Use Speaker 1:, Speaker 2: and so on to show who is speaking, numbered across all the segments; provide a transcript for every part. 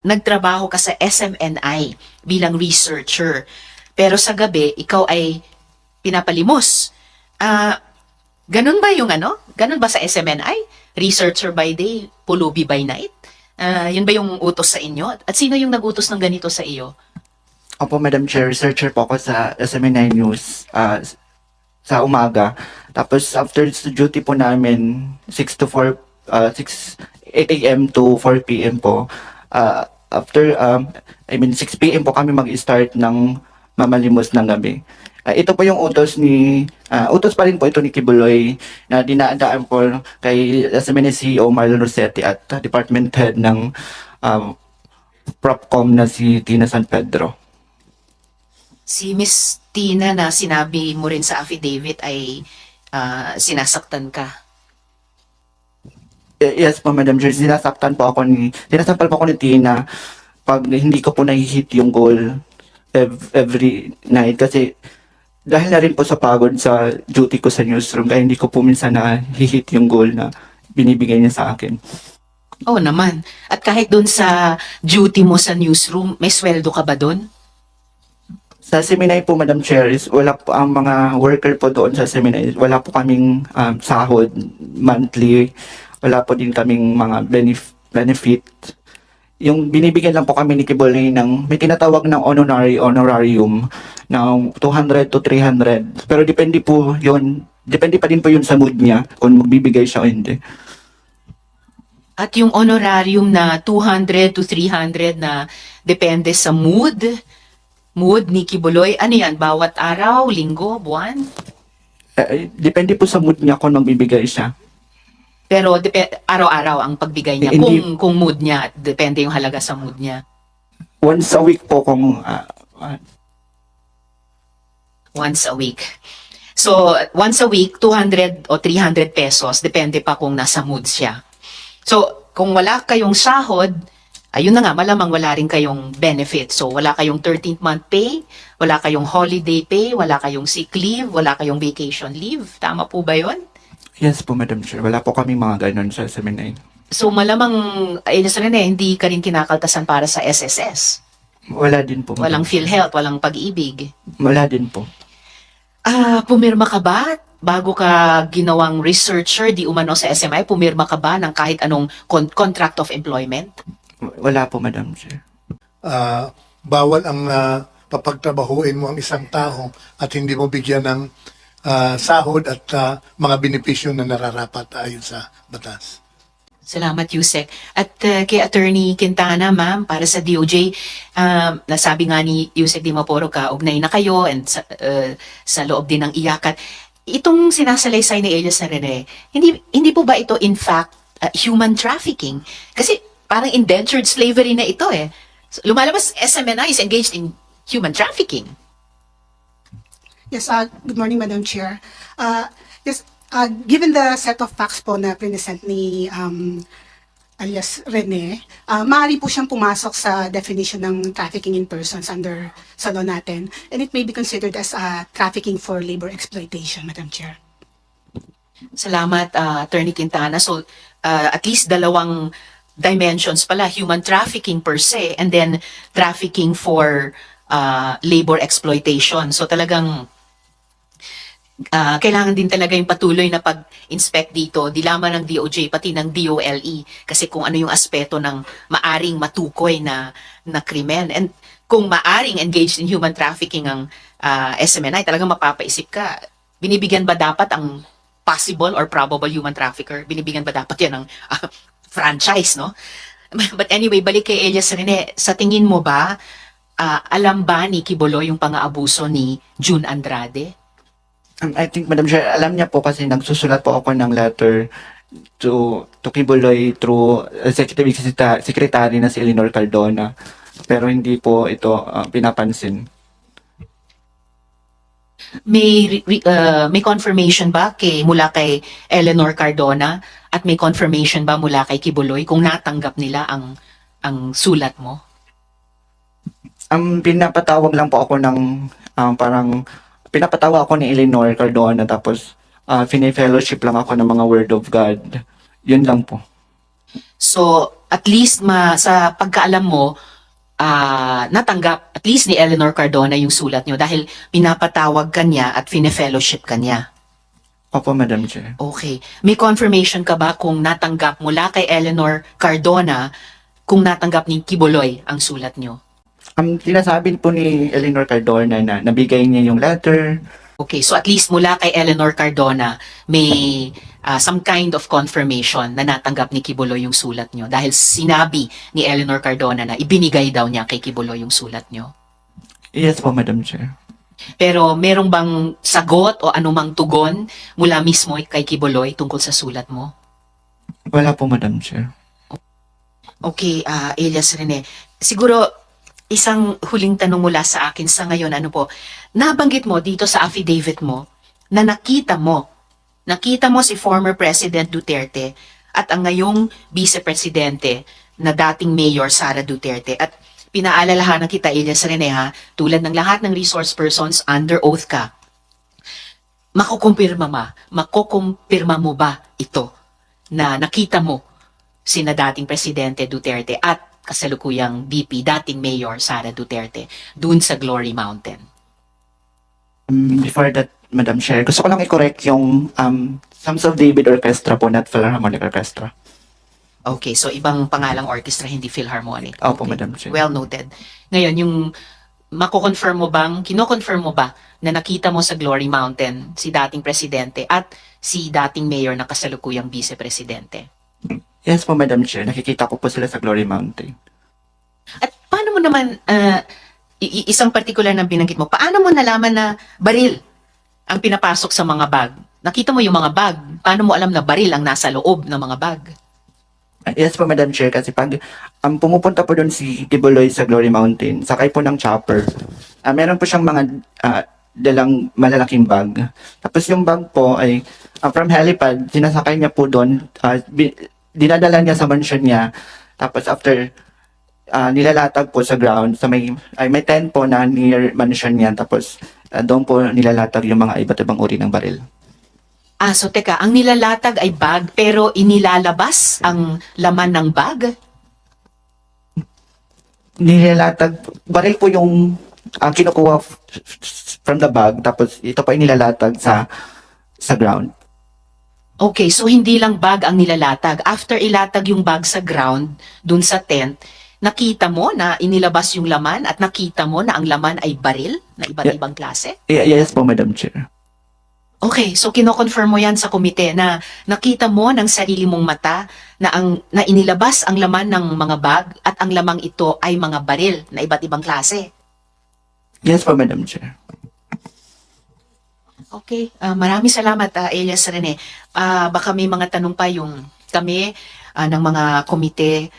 Speaker 1: nagtrabaho ka sa SMNI bilang researcher. Pero sa gabi, ikaw ay pinapalimos. Ah, ganun ba yung ano? Ganun ba sa SMNI? Researcher by day, pulubi by night? Yun ba yung utos sa inyo? At sino yung nag-utos ng ganito sa iyo?
Speaker 2: Opo, Madam Chair, researcher po ako sa SMNI News sa umaga. Tapos after sa duty po namin, 6 to 4, 8 a.m. to 4 p.m. po. After, 6 p.m. po kami mag-start ng mamalimos ng gabi. Ito po yung utos pa rin po ito ni Kibuloy na dinadaan po kay SMNI CEO Marlon Rossetti at Department Head ng Propcom na si Tina San Pedro.
Speaker 1: Si Miss Tina na sinabi mo rin sa affidavit ay sinasaktan ka.
Speaker 2: Yes po, Madam Chair. Sinasampal po ako ni Tina pag hindi ko po nahihit yung goal every night. Kasi dahil na rin po sa pagod sa duty ko sa newsroom, kaya hindi ko po minsan nahihit yung goal na binibigay niya sa akin.
Speaker 1: Oo naman. At kahit doon sa duty mo sa newsroom, may sweldo ka ba doon?
Speaker 2: Sa Seminay po, Madam Chair, wala po ang mga worker po doon sa Seminay. Wala po kaming sahod monthly. Wala po din kaming mga benefit. Yung binibigyan lang po kami ni Kibolay ng may tinatawag ng honorarium ng 200 to 300. Pero depende pa din po yun sa mood niya kung magbibigay siya o hindi.
Speaker 1: At yung honorarium na 200 to 300 na depende sa mood ni Kibuloy, ano yan? Bawat araw, linggo, buwan?
Speaker 2: Depende po sa mood niya kung magbibigay siya.
Speaker 1: Pero araw-araw ang pagbigay niya.
Speaker 2: Hindi.
Speaker 1: Kung mood niya, depende yung halaga sa mood niya.
Speaker 2: Once a week po kung
Speaker 1: Once a week. So, once a week, 200 o 300 pesos, depende pa kung nasa mood siya. So, kung wala kayong sahod, ayun na nga, malamang wala rin kayong benefit. So, wala kayong 13th month pay, wala kayong holiday pay, wala kayong sick leave, wala kayong vacation leave. Tama po ba yun?
Speaker 2: Yes po, Madam Chair. Wala po kami mga ganon sa Seminay.
Speaker 1: So, malamang, hindi ka rin kinakaltasan para sa SSS.
Speaker 2: Wala din po. Madam
Speaker 1: Walang
Speaker 2: Chair.
Speaker 1: PhilHealth, walang pag-ibig.
Speaker 2: Wala din po.
Speaker 1: Pumirma ka ba? Bago ka ginawang researcher, di umano sa SMI, pumirma ka ba ng kahit anong contract of employment?
Speaker 2: Wala po, Madam Chair.
Speaker 3: Bawal ang papagtrabahuin mo ang isang tao at hindi mo bigyan ng sahod at mga benepisyo na nararapat ayon sa batas.
Speaker 1: Salamat, Yusek. At kay Attorney Quintana, ma'am, para sa DOJ, nasabi nga ni Yusek Di Maporo ka, ugnay na kayo and sa loob din ng iyakan. Itong sinasalaysay ni Elias Rene, hindi po ba ito in fact human trafficking? Kasi parang indentured slavery na ito eh. So, lumalabas SMNI is engaged in human trafficking.
Speaker 4: Yes, good morning, Madam Chair. Yes, given the set of facts po na present ni alias Rene, maaari po siyang pumasok sa definition ng trafficking in persons under sa law natin, and it may be considered as trafficking for labor exploitation, Madam Chair.
Speaker 1: Salamat, Attorney Quintana. So, at least dalawang dimensions pala, human trafficking per se, and then trafficking for labor exploitation. So talagang kailangan din talaga yung patuloy na pag-inspect dito, di lamang ng DOJ, pati ng DOLE, kasi kung ano yung aspeto ng maaring matukoy na krimen. And kung maaring engaged in human trafficking ang SMNI, talagang mapapaisip ka, binibigyan ba dapat ang possible or probable human trafficker? Binibigyan ba dapat yan ng franchise, no? But anyway, balik kay Elias Rene, sa tingin mo ba, alam ba ni Kibuloy yung pang-aabuso ni June Andrade?
Speaker 2: I think, Madam Chair, alam niya po kasi nagsusulat po ako ng letter to Kibuloy through Executive Secretary na si Eleanor Cardona. Pero hindi po ito pinapansin.
Speaker 1: May confirmation ba mula kay Eleanor Cardona at may confirmation ba mula kay Kibuloy kung natanggap nila ang sulat mo?
Speaker 2: Pinapatawag lang po ako ng pinapatawa ako ni Eleanor Cardona tapos fellowship lang ako ng mga Word of God. Yun lang po.
Speaker 1: So, at least sa pagkaalam mo, natanggap at least ni Eleanor Cardona yung sulat nyo dahil pinapatawag kanya at fine-fellowship kanya.
Speaker 2: Opo, Madam Chair.
Speaker 1: Okay. May confirmation ka ba kung natanggap mula kay Eleanor Cardona kung natanggap ni Kibuloy ang sulat nyo?
Speaker 2: Sinasabi po ni Eleanor Cardona na nabigay niya yung letter.
Speaker 1: Okay, so at least mula kay Eleanor Cardona, may some kind of confirmation na natanggap ni Kibuloy yung sulat nyo dahil sinabi ni Eleanor Cardona na ibinigay daw niya kay Kibuloy yung sulat nyo.
Speaker 2: Yes po, Madam Chair.
Speaker 1: Pero merong bang sagot o anumang tugon mula mismo kay Kibuloy tungkol sa sulat mo?
Speaker 2: Wala po, Madam Chair.
Speaker 1: Okay, Elias Rene, siguro isang huling tanong mula sa akin sa ngayon, ano po, nabanggit mo dito sa affidavit mo na nakita mo si former President Duterte at ang ngayong Vice Presidente na dating Mayor Sara Duterte. At pinaalalahanan kita, Elias Rene, ha, tulad ng lahat ng resource persons, under oath ka. Makukumpirma mo ba ito na nakita mo sina dating Presidente Duterte at kasalukuyang VP, dating Mayor Sara Duterte, dun sa Glory Mountain?
Speaker 2: Before that, Madam Chair, gusto ko lang i-correct yung Sons of David Orchestra po, not Philharmonic Orchestra.
Speaker 1: Okay, so ibang pangalang orchestra, hindi Philharmonic.
Speaker 2: Opo,
Speaker 1: Okay.
Speaker 2: Madam Chair.
Speaker 1: Well noted. Ngayon, yung kino-confirm mo ba na nakita mo sa Glory Mountain si dating Presidente at si dating Mayor na kasalukuyang Vice Presidente?
Speaker 2: Yes po, Madam Chair. Nakikita ko po sila sa Glory Mountain.
Speaker 1: At paano mo naman, isang particular na binanggit mo, paano mo nalaman na baril ang pinapasok sa mga bag? Nakita mo yung mga bag, paano mo alam na baril ang nasa loob ng mga bag?
Speaker 2: Yes po, Madam Chair, kasi pag pumupunta po doon si Kibuloy sa Glory Mountain, sakay po ng chopper, meron po siyang mga dalang malalaking bag. Tapos yung bag po ay from helipad, sinasakay niya po doon, dinadala niya sa mansion niya. Tapos after nilalatag po sa ground, may tent po na near mansion niya. Tapos doon po nilalatag yung mga iba't ibang uri ng baril.
Speaker 1: So teka, ang nilalatag ay bag pero inilalabas ang laman ng bag?
Speaker 2: Nilalatag, baril po yung kinukuha from the bag. Tapos ito pa inilalatag sa ground.
Speaker 1: Okay, so hindi lang bag ang nilalatag. After ilatag yung bag sa ground, dun sa tent, nakita mo na inilabas yung laman at nakita mo na ang laman ay baril na iba't ibang klase?
Speaker 2: Yes po, Madam Chair.
Speaker 1: Okay, so kino-confirm mo yan sa komite na nakita mo ng sarili mong mata na inilabas ang laman ng mga bag at ang lamang ito ay mga baril na iba't ibang klase.
Speaker 2: Yes po, Madam Chair.
Speaker 1: Okay, maraming salamat, Elias Rene. Baka may mga tanong pa yung kami ng mga komite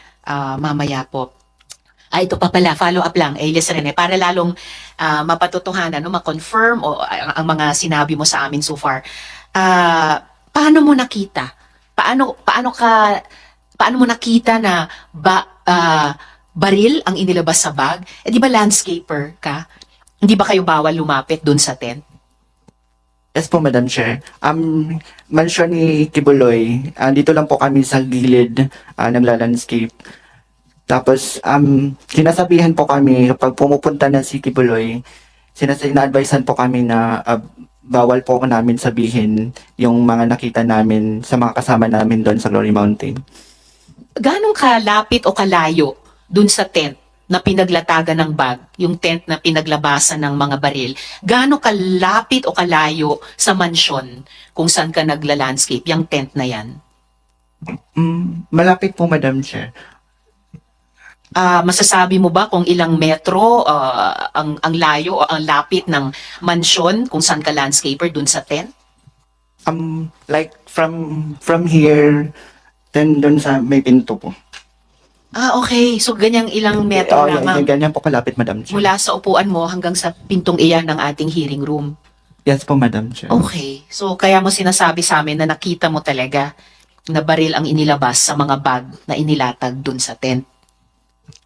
Speaker 1: mamaya po. Ito pa pala, follow up lang, Elias Rene, para lalong mapatutuhanan, ma-confirm o ang mga sinabi mo sa amin so far. Paano mo nakita? Paano mo nakita na baril ang inilabas sa bag? Di ba landscaper ka? Hindi ba kayo bawal lumapit dun sa tent?
Speaker 2: Yes po, Madam Chair. Mansion ni Kibuloy, dito lang po kami sa gilid nagla-landscape. Tapos, sinasabihan po kami, kapag pumupunta na si Kibuloy, sina-advisean po kami na bawal po namin sabihin yung mga nakita namin sa mga kasama namin doon sa Glory Mountain.
Speaker 1: Ganong kalapit o kalayo dun sa tent na pinaglatagan ng bag, yung tent na pinaglabasan ng mga baril, gaano kalapit o kalayo sa mansyon kung saan ka nagla-landscape, yung tent na yan?
Speaker 2: Malapit po, Madam Chair.
Speaker 1: Masasabi mo ba kung ilang metro ang layo o ang lapit ng mansyon kung saan ka landscaper dun sa tent?
Speaker 2: Like from here, then doon sa may pinto po.
Speaker 1: Okay. So, ganyang ilang metro lamang
Speaker 2: Ganyan po kalapit, Madam Chair.
Speaker 1: mula sa upuan mo hanggang sa pintong iyan ng ating hearing room.
Speaker 2: Yes po, Madam Chair.
Speaker 1: Okay. So, kaya mo sinasabi sa amin na nakita mo talaga na baril ang inilabas sa mga bag na inilatag dun sa tent.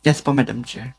Speaker 2: Yes po, Madam Chair.